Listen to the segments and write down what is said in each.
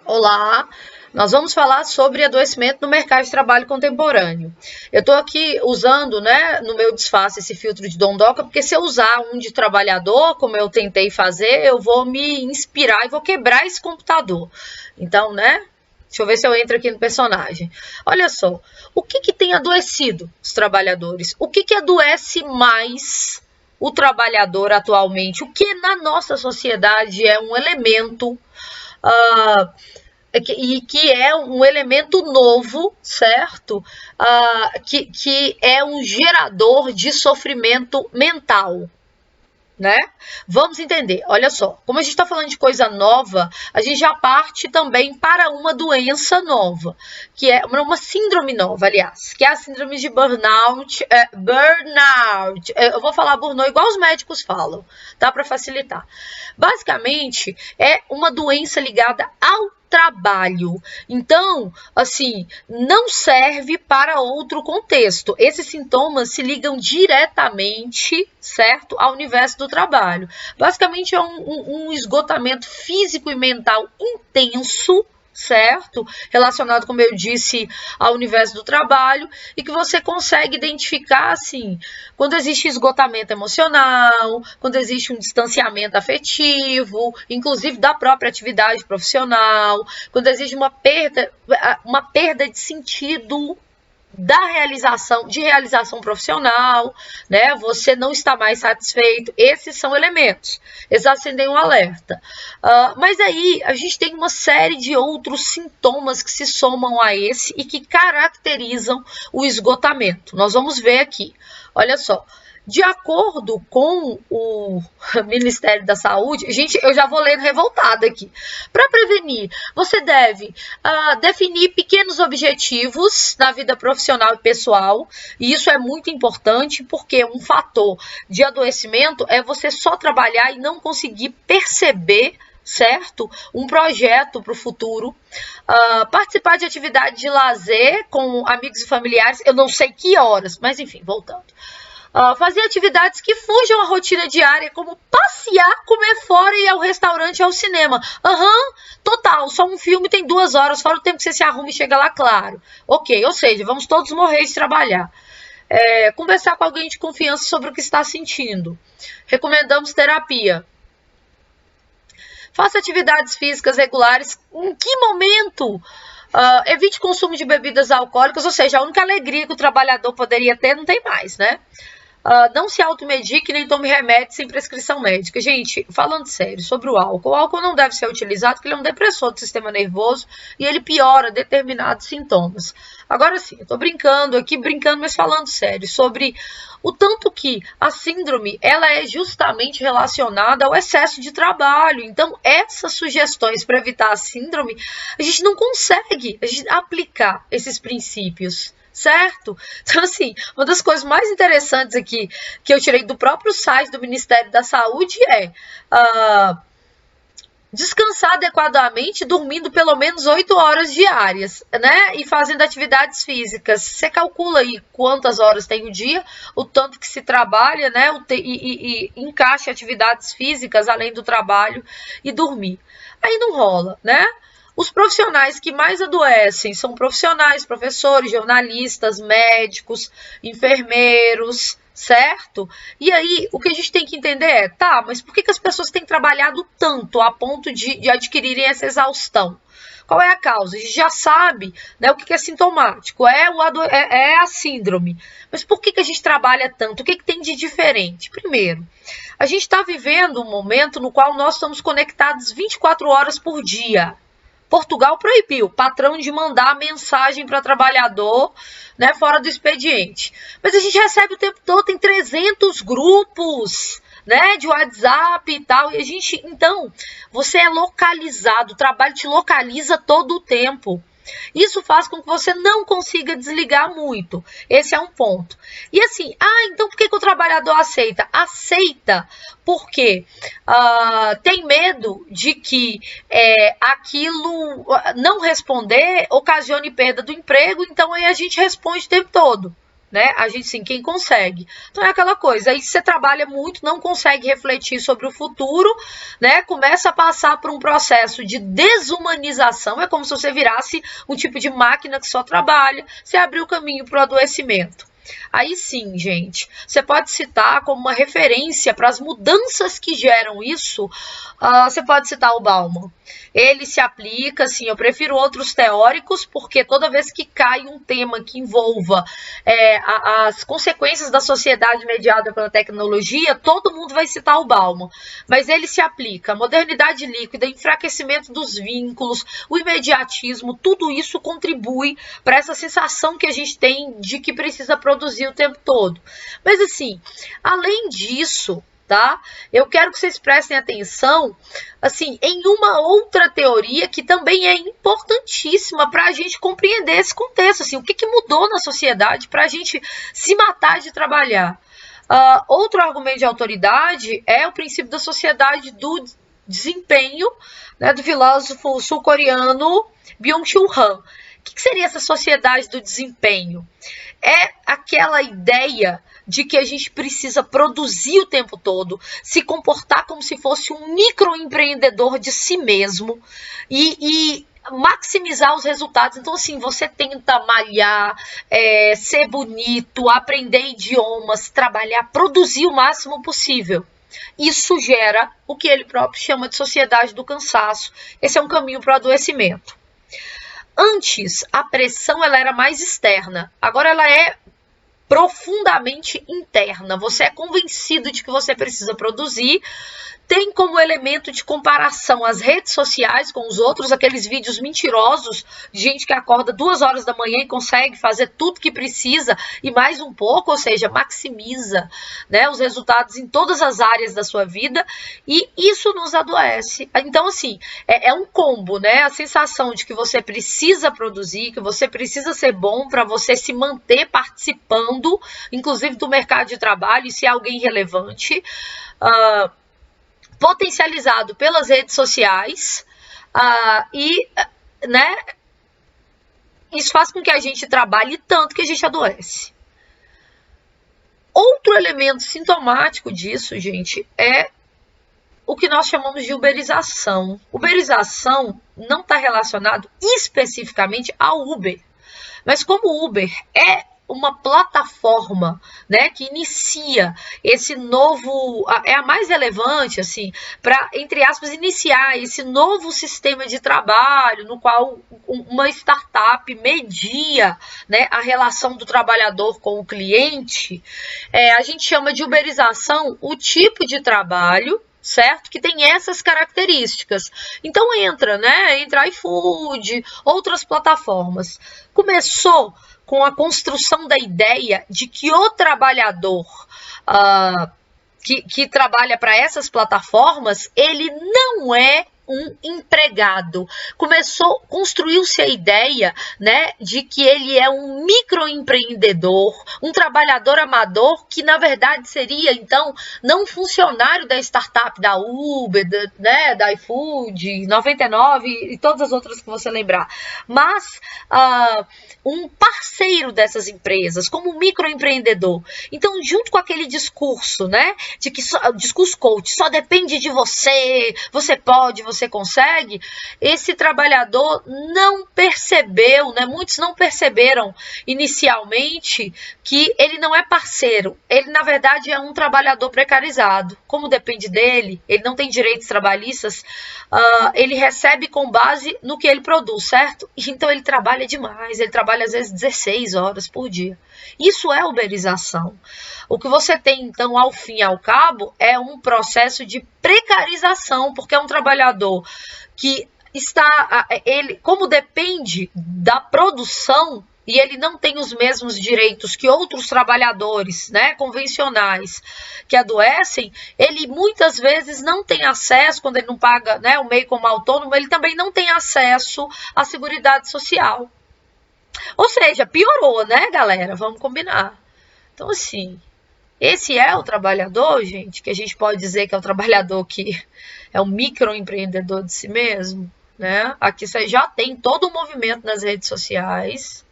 Olá, nós vamos falar sobre adoecimento no mercado de trabalho contemporâneo. Eu estou aqui usando, né, no meu disfarce esse filtro de Dondoca, porque se eu usar um de trabalhador, como eu tentei fazer, eu vou me inspirar e vou quebrar esse computador. Então, né, deixa eu ver se eu entro aqui no personagem. Olha só, o que tem adoecido os trabalhadores? O que adoece mais o trabalhador atualmente? O que na nossa sociedade é um elemento uh, e que é um elemento novo, certo? Que é um gerador de sofrimento mental, né? Vamos entender, olha só, como a gente está falando de coisa nova, a gente já parte também para uma doença nova, que é uma síndrome nova, aliás, que é a síndrome de burnout. Eu vou falar burnout igual os médicos falam, tá? Para facilitar. Basicamente, é uma doença ligada ao trabalho. Então, assim, não serve para outro contexto. Esses sintomas se ligam diretamente, certo, ao universo do trabalho. Basicamente, é um esgotamento físico e mental intenso, certo? Relacionado, como eu disse, ao universo do trabalho, e que você consegue identificar, assim, quando existe esgotamento emocional, quando existe um distanciamento afetivo, inclusive da própria atividade profissional, quando existe uma perda de sentido de realização profissional, né? Você não está mais satisfeito. Esses são elementos. Eles acendem um alerta. Mas aí a gente tem uma série de outros sintomas que se somam a esse e que caracterizam o esgotamento. Nós vamos ver aqui. Olha só. De acordo com o Ministério da Saúde, gente, eu já vou lendo revoltada aqui. Para prevenir, você deve definir pequenos objetivos na vida profissional e pessoal, e isso é muito importante porque um fator de adoecimento é você só trabalhar e não conseguir perceber, certo? Um projeto para o futuro. Participar de atividade de lazer com amigos e familiares, eu não sei que horas, mas enfim, voltando. Fazer atividades que fujam à rotina diária, como passear, comer fora e ir ao restaurante e ao cinema. Total, só um filme tem 2 horas, fora o tempo que você se arruma e chega lá, claro. Ok, ou seja, vamos todos morrer de trabalhar. Conversar com alguém de confiança sobre o que está sentindo. Recomendamos terapia. Faça atividades físicas regulares. Em que momento? Evite consumo de bebidas alcoólicas, ou seja, a única alegria que o trabalhador poderia ter não tem mais, né? Não se automedique nem tome remédio sem prescrição médica. Gente, falando sério sobre o álcool não deve ser utilizado porque ele é um depressor do sistema nervoso e ele piora determinados sintomas. Agora sim, eu tô brincando, mas falando sério, sobre o tanto que a síndrome, ela é justamente relacionada ao excesso de trabalho. Então, essas sugestões para evitar a síndrome, a gente não consegue aplicar esses princípios, certo? Então, assim, uma das coisas mais interessantes aqui que eu tirei do próprio site do Ministério da Saúde é descansar adequadamente, dormindo pelo menos 8 horas diárias, né? E fazendo atividades físicas. Você calcula aí quantas horas tem o dia, o tanto que se trabalha, né? E encaixa atividades físicas além do trabalho e dormir. Aí não rola, né? Os profissionais que mais adoecem são profissionais, professores, jornalistas, médicos, enfermeiros, certo? E aí, o que a gente tem que entender é, mas por que as pessoas têm trabalhado tanto a ponto de adquirirem essa exaustão? Qual é a causa? A gente já sabe, né, o que é sintomático, é a síndrome. Mas por que a gente trabalha tanto? O que tem de diferente? Primeiro, a gente está vivendo um momento no qual nós estamos conectados 24 horas por dia. Portugal proibiu o patrão de mandar mensagem para trabalhador, né, fora do expediente. Mas a gente recebe o tempo todo, tem 300 grupos, né, de WhatsApp e tal. E a gente, então, você é localizado, o trabalho te localiza todo o tempo. Isso faz com que você não consiga desligar muito. Esse é um ponto. E assim, então por que o trabalhador aceita? Aceita porque tem medo de que aquilo não responder ocasione perda do emprego, então aí a gente responde o tempo todo. né? A gente sim, quem consegue. Então é aquela coisa, aí você trabalha muito, não consegue refletir sobre o futuro, né? Começa a passar por um processo de desumanização, é como se você virasse um tipo de máquina que só trabalha, você abriu o caminho para o adoecimento. Aí sim, gente, você pode citar como uma referência para as mudanças que geram isso, você pode citar o Bauman. Ele se aplica, assim, eu prefiro outros teóricos, porque toda vez que cai um tema que envolva as consequências da sociedade mediada pela tecnologia, todo mundo vai citar o Bauman. Mas ele se aplica, modernidade líquida, enfraquecimento dos vínculos, o imediatismo, tudo isso contribui para essa sensação que a gente tem de que precisa produzir o tempo todo. Mas assim, além disso, tá? Eu quero que vocês prestem atenção, assim, em uma outra teoria que também é importantíssima para a gente compreender esse contexto, assim, o que mudou na sociedade para a gente se matar de trabalhar. Outro argumento de autoridade é o princípio da sociedade do desempenho, né, do filósofo sul-coreano Byung-Chul Han. O que seria essa sociedade do desempenho? É aquela ideia de que a gente precisa produzir o tempo todo, se comportar como se fosse um microempreendedor de si mesmo e maximizar os resultados. Então, assim, você tenta malhar, ser bonito, aprender idiomas, trabalhar, produzir o máximo possível. Isso gera o que ele próprio chama de sociedade do cansaço. Esse é um caminho para o adoecimento. Antes, a pressão ela era mais externa, agora ela é profundamente interna. Você é convencido de que você precisa produzir, tem como elemento de comparação as redes sociais com os outros, aqueles vídeos mentirosos de gente que acorda 2 horas da manhã e consegue fazer tudo que precisa e mais um pouco, ou seja, maximiza, né, os resultados em todas as áreas da sua vida, e isso nos adoece. Então, assim, é um combo, né? A sensação de que você precisa produzir, que você precisa ser bom para você se manter participando, inclusive do mercado de trabalho, e ser alguém relevante, potencializado pelas redes sociais, né, isso faz com que a gente trabalhe tanto que a gente adoece. Outro elemento sintomático disso, gente, é o que nós chamamos de uberização. Uberização não está relacionado especificamente ao Uber, mas como o Uber é uma plataforma, né, que inicia esse novo, é a mais relevante, assim, para, entre aspas, iniciar esse novo sistema de trabalho no qual uma startup media, né, a relação do trabalhador com o cliente. A gente chama de uberização o tipo de trabalho, certo? Que tem essas características. Então entra iFood, outras plataformas. Começou com a construção da ideia de que o trabalhador que trabalha para essas plataformas, ele não é um empregado. Construiu-se a ideia, né, de que ele é um microempreendedor, um trabalhador amador, que na verdade seria, então, não um funcionário da startup, da Uber, da iFood, 99 e todas as outras que você lembrar, mas um parceiro dessas empresas, como um microempreendedor. Então, junto com aquele discurso, né, de que discurso coach, só depende de você, você pode, você consegue, esse trabalhador não percebeu, né, muitos não perceberam inicialmente que ele não é parceiro, ele na verdade é um trabalhador precarizado. Como depende dele, ele não tem direitos trabalhistas, ele recebe com base no que ele produz, certo? Então ele trabalha demais, ele trabalha às vezes 16 horas por dia. Isso é uberização. O que você tem, então, ao fim e ao cabo, é um processo de precarização, porque é um trabalhador que ele, como depende da produção, e ele não tem os mesmos direitos que outros trabalhadores, né, convencionais que adoecem, ele muitas vezes não tem acesso, quando ele não paga, né, o MEI como autônomo, ele também não tem acesso à Seguridade Social. Ou seja, piorou, né, galera? Vamos combinar. Então, assim, esse é o trabalhador, gente, que a gente pode dizer que é o trabalhador que é um microempreendedor de si mesmo, né? Aqui você já tem todo o movimento nas redes sociais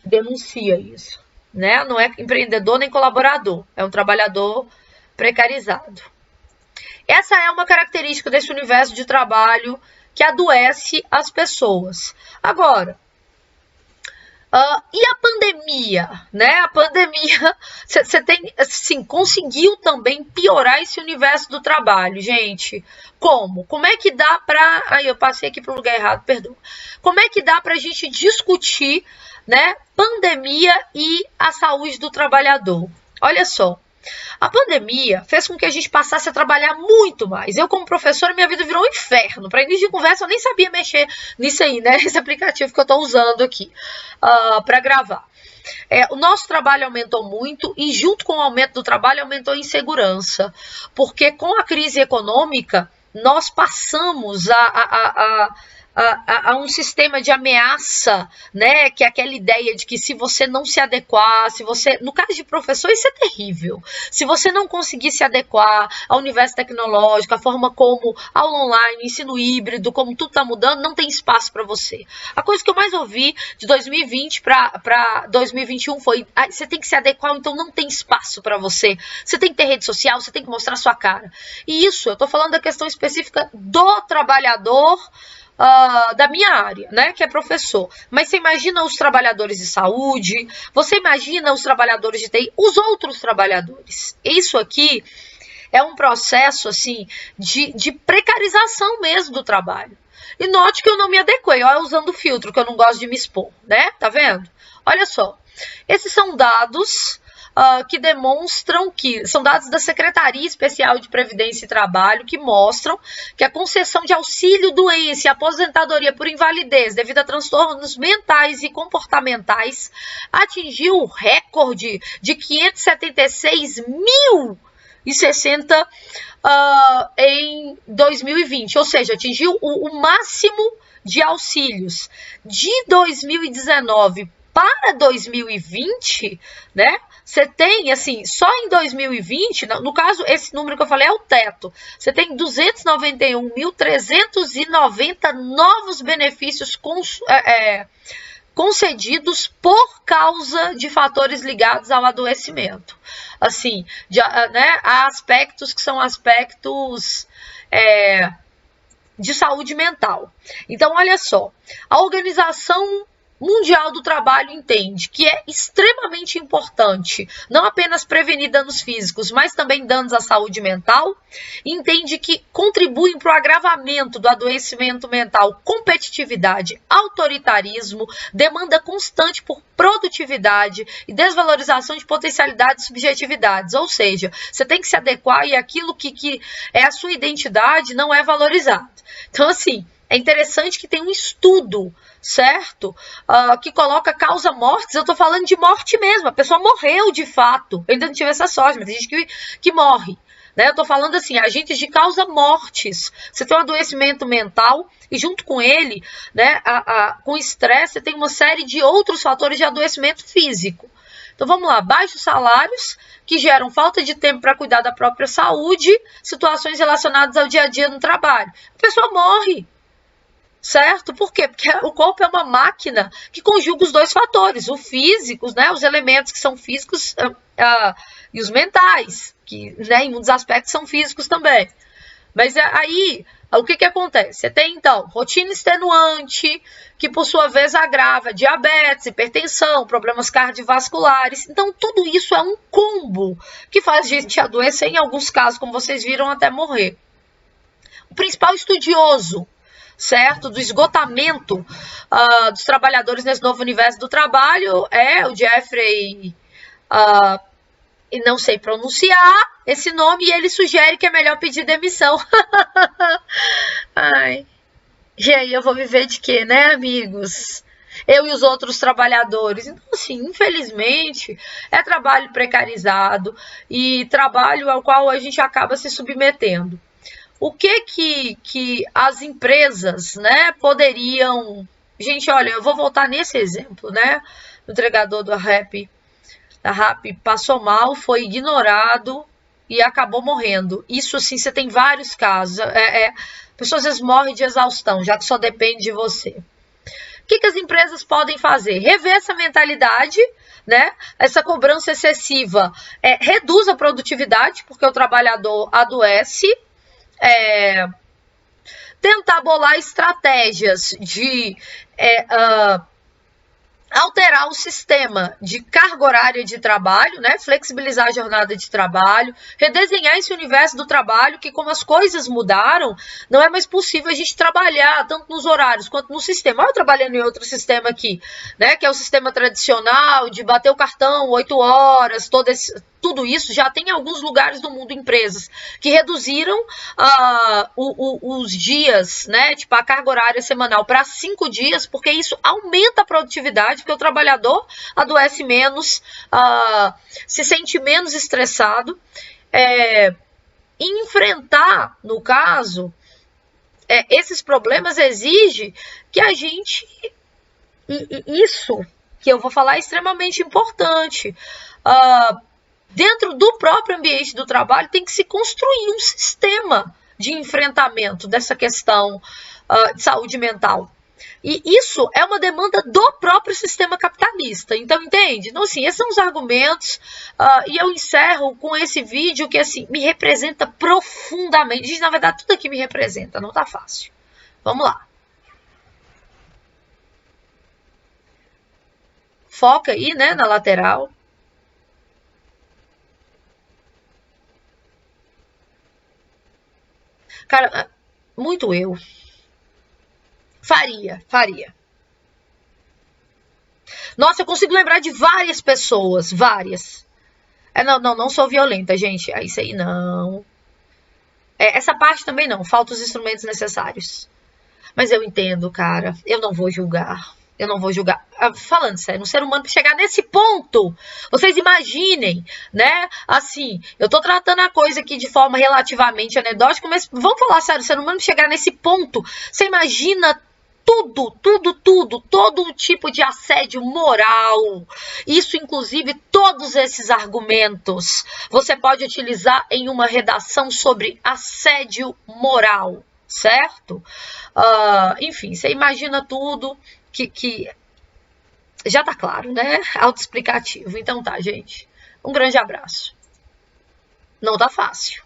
que denuncia isso, né? Não é empreendedor nem colaborador, é um trabalhador precarizado. Essa é uma característica desse universo de trabalho que adoece as pessoas. Agora, e a pandemia, né? A pandemia, você tem, assim, conseguiu também piorar esse universo do trabalho, gente. Como? Como é que dá para... Aí eu passei aqui para o lugar errado, perdão. Como é que dá para a gente discutir, né, pandemia e a saúde do trabalhador? Olha só. A pandemia fez com que a gente passasse a trabalhar muito mais. Eu, como professora, minha vida virou um inferno. Para início de conversa, eu nem sabia mexer nisso aí, né? Esse aplicativo que eu estou usando aqui para gravar. O nosso trabalho aumentou muito e, junto com o aumento do trabalho, aumentou a insegurança. Porque com a crise econômica, nós passamos a um sistema de ameaça, né? Que é aquela ideia de que se você não se adequar, se você... No caso de professor, isso é terrível. Se você não conseguir se adequar ao universo tecnológico, a forma como aula online, ensino híbrido, como tudo está mudando, não tem espaço para você. A coisa que eu mais ouvi de 2020 para 2021 foi: você tem que se adequar, então não tem espaço para você. Você tem que ter rede social, você tem que mostrar sua cara. E isso, eu estou falando da questão específica do trabalhador, da minha área, né, que é professor. Mas você imagina os trabalhadores de saúde, você imagina os trabalhadores de TI, os outros trabalhadores. Isso aqui é um processo, assim, de precarização mesmo do trabalho. E note que eu não me adequei, olha, usando o filtro, que eu não gosto de me expor, né? Tá vendo? Olha só, esses são dados que demonstram que, são dados da Secretaria Especial de Previdência e Trabalho, que mostram que a concessão de auxílio-doença e aposentadoria por invalidez devido a transtornos mentais e comportamentais atingiu o recorde de 576.060 em 2020, ou seja, atingiu o máximo de auxílios. De 2019 para 2020, né? Você tem, assim, só em 2020, no caso, esse número que eu falei é o teto. Você tem 291.390 novos benefícios concedidos por causa de fatores ligados ao adoecimento. Assim, né, há aspectos que são aspectos de saúde mental. Então, olha só, a Organização Mundial do Trabalho entende que é extremamente importante não apenas prevenir danos físicos, mas também danos à saúde mental, e entende que contribuem para o agravamento do adoecimento mental, competitividade, autoritarismo, demanda constante por produtividade e desvalorização de potencialidades e subjetividades, ou seja, você tem que se adequar e aquilo que é a sua identidade não é valorizado. Então, assim, é interessante que tem um estudo, certo? Que coloca causa-mortes. Eu estou falando de morte mesmo. A pessoa morreu de fato. Eu ainda não tive essa sorte, mas tem gente que morre. Né? Eu estou falando assim, agentes de causa-mortes. Você tem um adoecimento mental e junto com ele, né, com estresse, você tem uma série de outros fatores de adoecimento físico. Então vamos lá, baixos salários que geram falta de tempo para cuidar da própria saúde, situações relacionadas ao dia a dia no trabalho. A pessoa morre. Certo? Por quê? Porque o corpo é uma máquina que conjuga os dois fatores, o físico, né, os elementos que são físicos e os mentais, que, né, em muitos aspectos são físicos também. Mas aí, o que acontece? Você tem, então, rotina extenuante, que por sua vez agrava diabetes, hipertensão, problemas cardiovasculares. Então, tudo isso é um combo que faz a gente adoecer, em alguns casos, como vocês viram, até morrer. O principal estudioso, certo, do esgotamento dos trabalhadores nesse novo universo do trabalho é o Jeffrey, e não sei pronunciar esse nome, e ele sugere que é melhor pedir demissão. Ai. E aí eu vou viver de quê, né, amigos? Eu e os outros trabalhadores. Então, assim, infelizmente, é trabalho precarizado e trabalho ao qual a gente acaba se submetendo. O que as empresas, né, poderiam... Gente, olha, eu vou voltar nesse exemplo, né? O entregador da Rappi passou mal, foi ignorado e acabou morrendo. Isso, assim, você tem vários casos. Pessoas às vezes morrem de exaustão, já que só depende de você. O que as empresas podem fazer? Rever essa mentalidade, né? Essa cobrança excessiva reduz a produtividade, porque o trabalhador adoece. Tentar bolar estratégias de alterar o sistema de carga horária de trabalho, né? Flexibilizar a jornada de trabalho, redesenhar esse universo do trabalho, que como as coisas mudaram, não é mais possível a gente trabalhar tanto nos horários quanto no sistema. Eu trabalhando em outro sistema aqui, né? Que é o sistema tradicional de bater o cartão 8 horas, tudo isso já tem em alguns lugares do mundo empresas que reduziram os dias, né, tipo a carga horária semanal para 5 dias, porque isso aumenta a produtividade, porque o trabalhador adoece menos, se sente menos estressado. Enfrentar, no caso, esses problemas exige que a gente... Isso que eu vou falar é extremamente importante. Dentro do próprio ambiente do trabalho tem que se construir um sistema de enfrentamento dessa questão de saúde mental. E isso é uma demanda do próprio sistema capitalista. Então, entende? Então, assim, esses são os argumentos. E eu encerro com esse vídeo que, assim, me representa profundamente. Gente, na verdade, tudo aqui me representa. Não tá fácil. Vamos lá. Foca aí, né, na lateral. Cara, muito eu. Faria. Nossa, eu consigo lembrar de várias pessoas, várias. Não sou violenta, gente. Isso aí não. Essa parte também não, falta os instrumentos necessários. Mas eu entendo, cara. Eu não vou julgar. Falando sério, um ser humano para chegar nesse ponto, vocês imaginem, né? Assim, eu tô tratando a coisa aqui de forma relativamente anedótica, mas vamos falar sério, o ser humano chegar nesse ponto, você imagina todo tipo de assédio moral. Isso, inclusive, todos esses argumentos você pode utilizar em uma redação sobre assédio moral, certo? Enfim, você imagina tudo que já tá claro, né? Autoexplicativo. Então tá, gente. Um grande abraço. Não tá fácil.